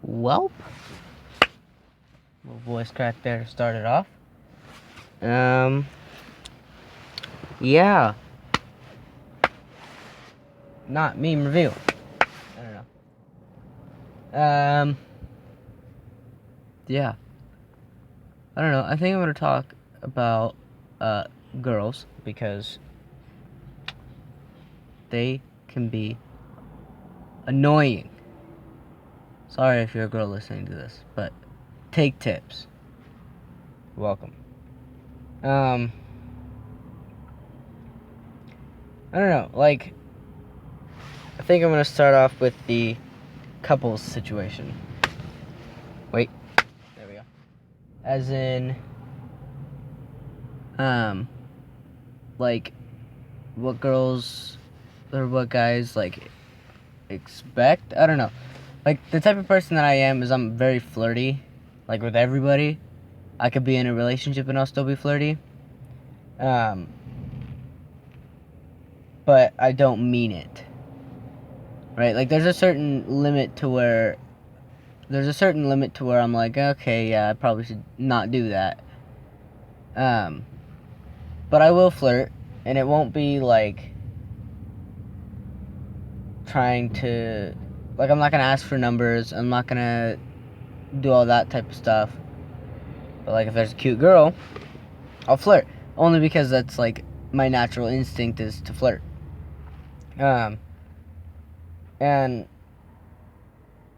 Welp. Little voice crack there to start it off. Yeah. Not meme review. I don't know. Yeah. I don't know. I think I'm gonna talk about girls because they can be annoying. Sorry if you're a girl listening to this, but take tips. Welcome. I don't know, like, I think I'm gonna start off with the couples situation. Wait, there we go. As in, like, what girls or what guys, like, expect? I don't know. Like, the type of person that I am is I'm very flirty, like, with everybody. I could be in a relationship and I'll still be flirty. But I don't mean it. Right? Like, there's a certain limit to where I'm like, okay, yeah, I probably should not do that. But I will flirt, and it won't be like trying to, like, I'm not gonna ask for numbers, I'm not gonna do all that type of stuff. But, like, if there's a cute girl, I'll flirt. Only because that's, like, my natural instinct is to flirt. And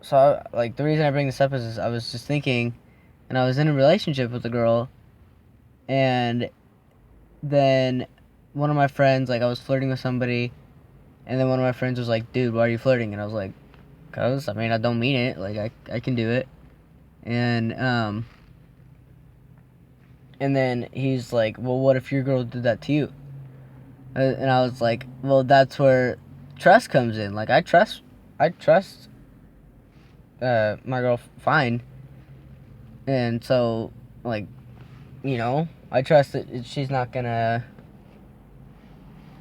so, like, the reason I bring this up is I was just thinking, and I was in a relationship with a girl, and then one of my friends, like, I was flirting with somebody, and then one of my friends was like, dude, why are you flirting? And I was like, cause, I mean, I don't mean it, like, I can do it. And then he's like, well, what if your girl did that to you? And I was like, well, that's where trust comes in. Like, I trust my girl fine. And so, like, you know, I trust that she's not gonna,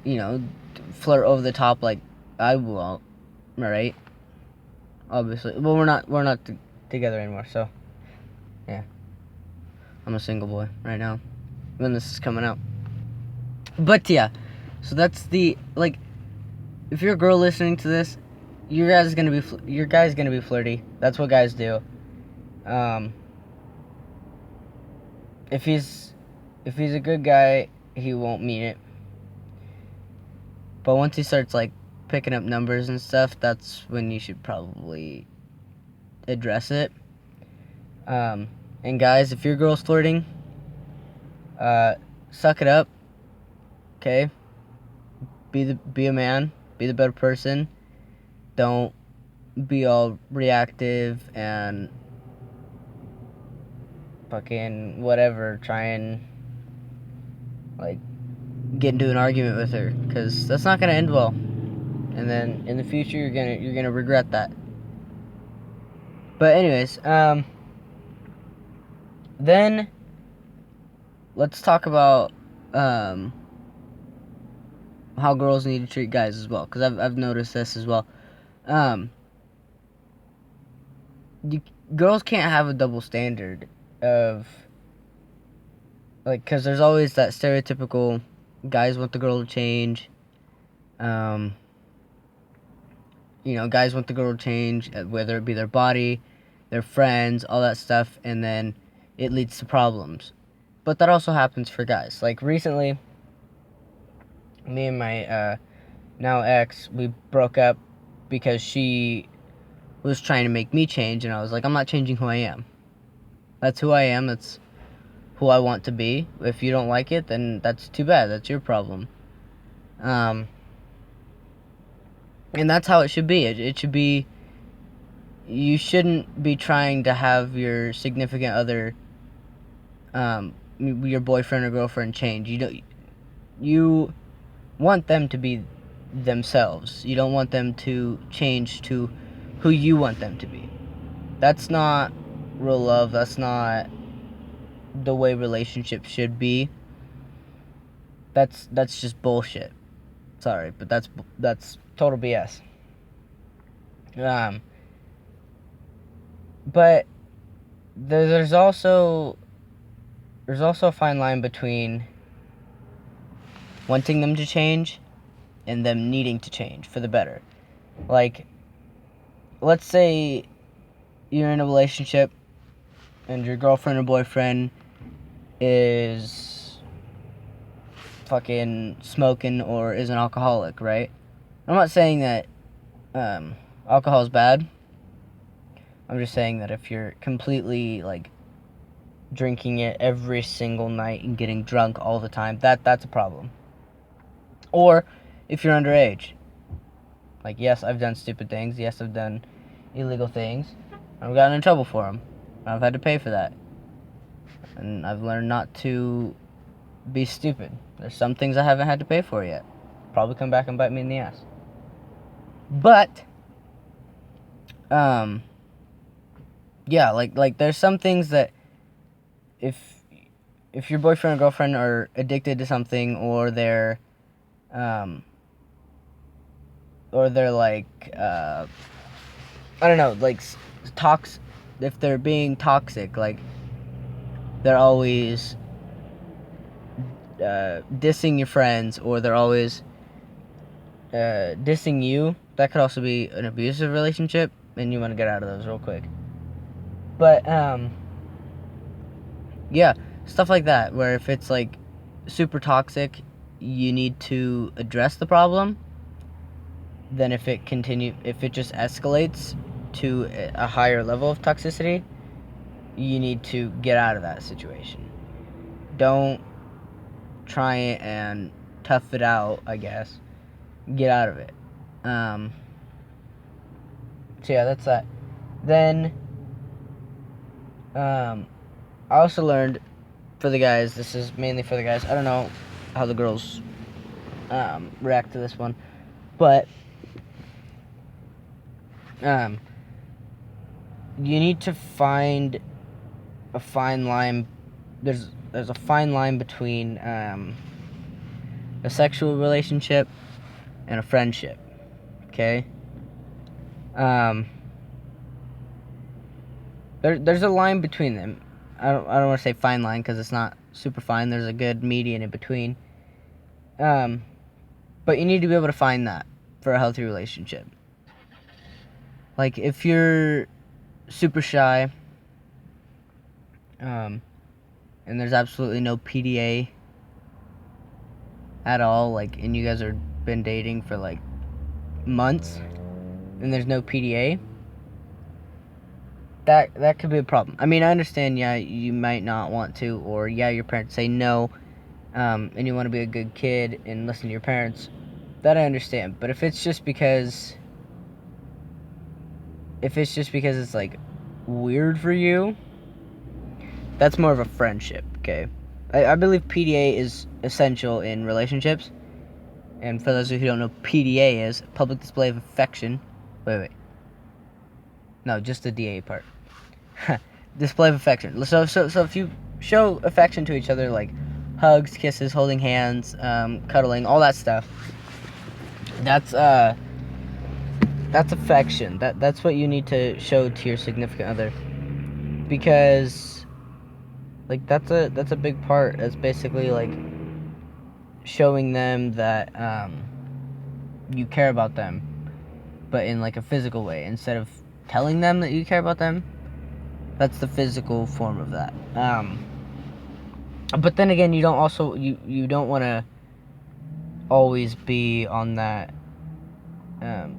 you know, flirt over the top like I will, right? Obviously. Well, we're not together anymore, so, yeah. I'm a single boy right now when this is coming out. But, yeah. So that's the, like, if you're a girl listening to this, your guy's gonna be flirty. That's what guys do. If he's a good guy, he won't mean it. But once he starts, like, picking up numbers and stuff, that's when you should probably address it. And guys, if your girl's flirting, suck it up. Okay? Be a man. Be the better person. Don't be all reactive and fucking whatever. Try and, like, get into an argument with her, because that's not gonna end well. And then in the future, you're gonna regret that. But anyways, then let's talk about how girls need to treat guys as well, because I've noticed this as well. Girls can't have a double standard of, like, because there's always that stereotypical guys want the girl to change. You know, guys want the girl to change, whether it be their body, their friends, all that stuff, and then it leads to problems. But that also happens for guys. Like, recently, me and my now ex, we broke up because she was trying to make me change, and I was like, I'm not changing who I am. That's who I am. That's who I want to be. If you don't like it, then that's too bad. That's your problem. And that's how it should be. It should be, you shouldn't be trying to have your significant other, your boyfriend or girlfriend change. You want them to be themselves. You don't want them to change to who you want them to be. That's not real love. That's not the way relationships should be. That's just bullshit. Sorry, but that's total BS. But there's also a fine line between wanting them to change and them needing to change for the better. Like, let's say you're in a relationship and your girlfriend or boyfriend is fucking smoking or is an alcoholic, right? I'm not saying that alcohol is bad. I'm just saying that if you're completely, like, drinking it every single night and getting drunk all the time, that's a problem. Or if you're underage. Like, yes, I've done stupid things. Yes, I've done illegal things. I've gotten in trouble for them. I've had to pay for that. And I've learned not to be stupid. There's some things I haven't had to pay for yet. Probably come back and bite me in the ass. But, yeah, like there's some things that if your boyfriend or girlfriend are addicted to something, or they're like, I don't know, like, if they're being toxic, like, they're always dissing your friends, or they're always dissing you, that could also be an abusive relationship, and you want to get out of those real quick. But, yeah, stuff like that, where if it's, like, super toxic, you need to address the problem. Then if it just escalates to a higher level of toxicity, you need to get out of that situation. Don't try and tough it out, I guess. Get out of it. So yeah, that's that. Then, I also learned, for the guys, this is mainly for the guys, I don't know how the girls react to this one, but you need to find a fine line. There's a fine line between a sexual relationship and a friendship. Okay. There's a line between them. I don't want to say fine line, because it's not super fine. There's a good median in between. But you need to be able to find that for a healthy relationship. Like, if you're super shy, and there's absolutely no PDA at all, like, and you guys have been dating for, like, months, and there's no PDA, that could be a problem. I mean, I understand, yeah, you might not want to, or yeah, your parents say no, and you want to be a good kid and listen to your parents. That I understand. But if it's just because it's, like, weird for you, that's more of a friendship, okay? I believe PDA is essential in relationships. And for those of you who don't know, PDA is public display of affection. Wait. No, just the DA part. Display of affection. So if you show affection to each other, like hugs, kisses, holding hands, cuddling, all that stuff, that's affection. That's what you need to show to your significant other, because, like, that's a big part. That's basically, like, showing them that you care about them, but in, like, a physical way, instead of telling them that you care about them. That's the physical form of that. But then again, you don't want to always be on that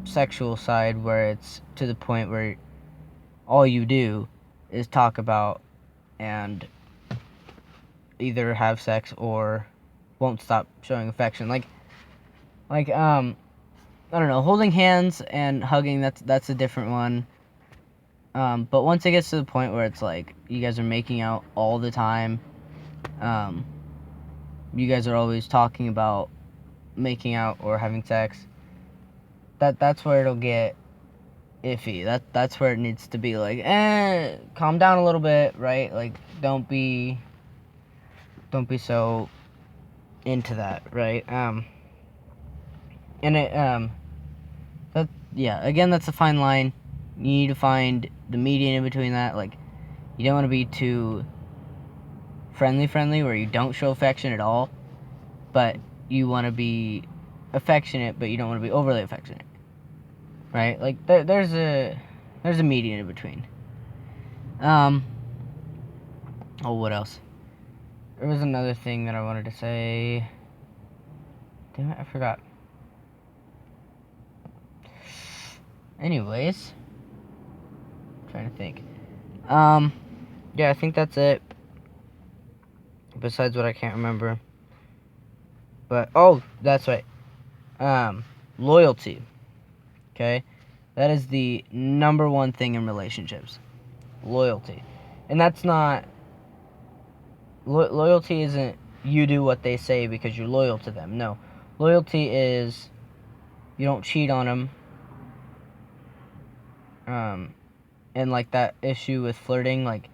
sexual side, where it's to the point where all you do is talk about and either have sex or won't stop showing affection. Like, I don't know, holding hands and hugging, that's a different one. But once it gets to the point where it's like you guys are making out all the time, you guys are always talking about making out or having sex, that's where it'll get iffy. That's where it needs to be like, calm down a little bit, right? Like, don't be so into that, right? And it, again, that's a fine line. You need to find the median in between that. Like, you don't want to be too friendly where you don't show affection at all, but you want to be affectionate, but you don't want to be overly affectionate, right? Like, there's a median in between. Oh, what else? There was another thing that I wanted to say. Damn it, I forgot. Anyways, I'm trying to think. Yeah, I think that's it. Besides what I can't remember. But, oh, that's right. Loyalty. Okay? That is the number one thing in relationships. Loyalty. And that's not... loyalty isn't you do what they say because you're loyal to them. No. Loyalty is you don't cheat on them. And like that issue with flirting, like...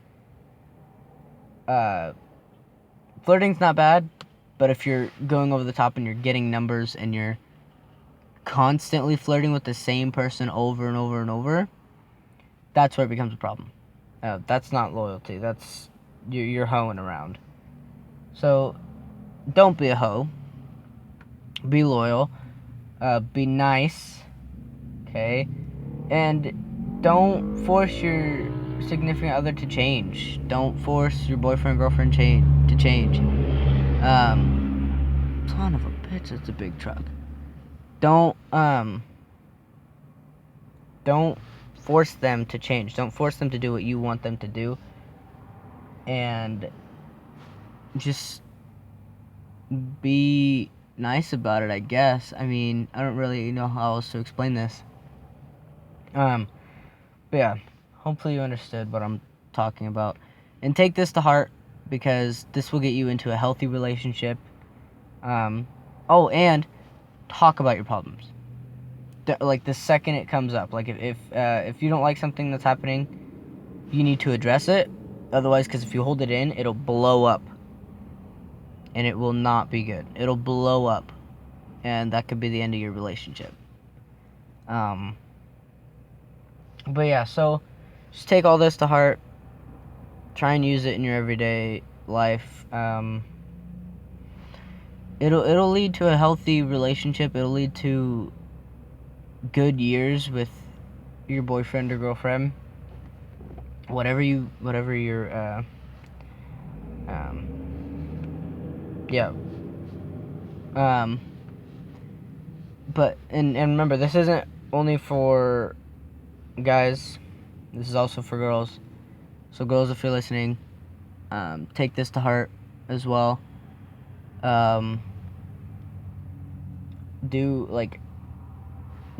flirting's not bad, but if you're going over the top and you're getting numbers and you're constantly flirting with the same person over and over and over, that's where it becomes a problem. That's not loyalty. That's you're hoeing around. So don't be a hoe. Be loyal. Be nice. Okay? And don't force your significant other to change. Don't force your boyfriend, girlfriend to change. Son of a bitch, it's a big truck. Don't force them to change. Don't force them to do what you want them to do. And just be nice about it, I guess. I mean, I don't really know how else to explain this. But yeah, hopefully you understood what I'm talking about. And take this to heart, because this will get you into a healthy relationship. Oh, and talk about your problems. Like, the second it comes up. Like, if you don't like something that's happening, you need to address it. Otherwise, because if you hold it in, it'll blow up. And it will not be good. It'll blow up. And that could be the end of your relationship. But yeah, so just take all this to heart. Try and use it in your everyday life. It'll lead to a healthy relationship. It'll lead to good years with your boyfriend or girlfriend. Whatever your yeah. But and remember, this isn't only for guys. This is also for girls. So girls, if you're listening, take this to heart as well.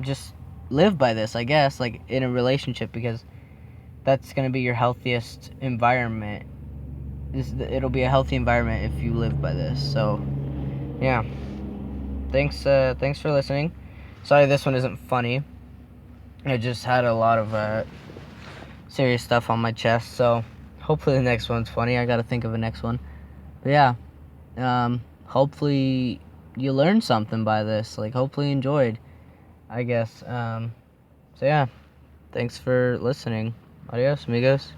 Just live by this, I guess, like in a relationship, because that's gonna be your healthiest environment. It'll be a healthy environment if you live by this. So, yeah. Thanks for listening. Sorry this one isn't funny. I just had a lot of serious stuff on my chest, so hopefully the next one's funny. I gotta think of a next one. But yeah, hopefully you learned something by this. Like, hopefully you enjoyed, I guess. So yeah, thanks for listening. Adios, amigos.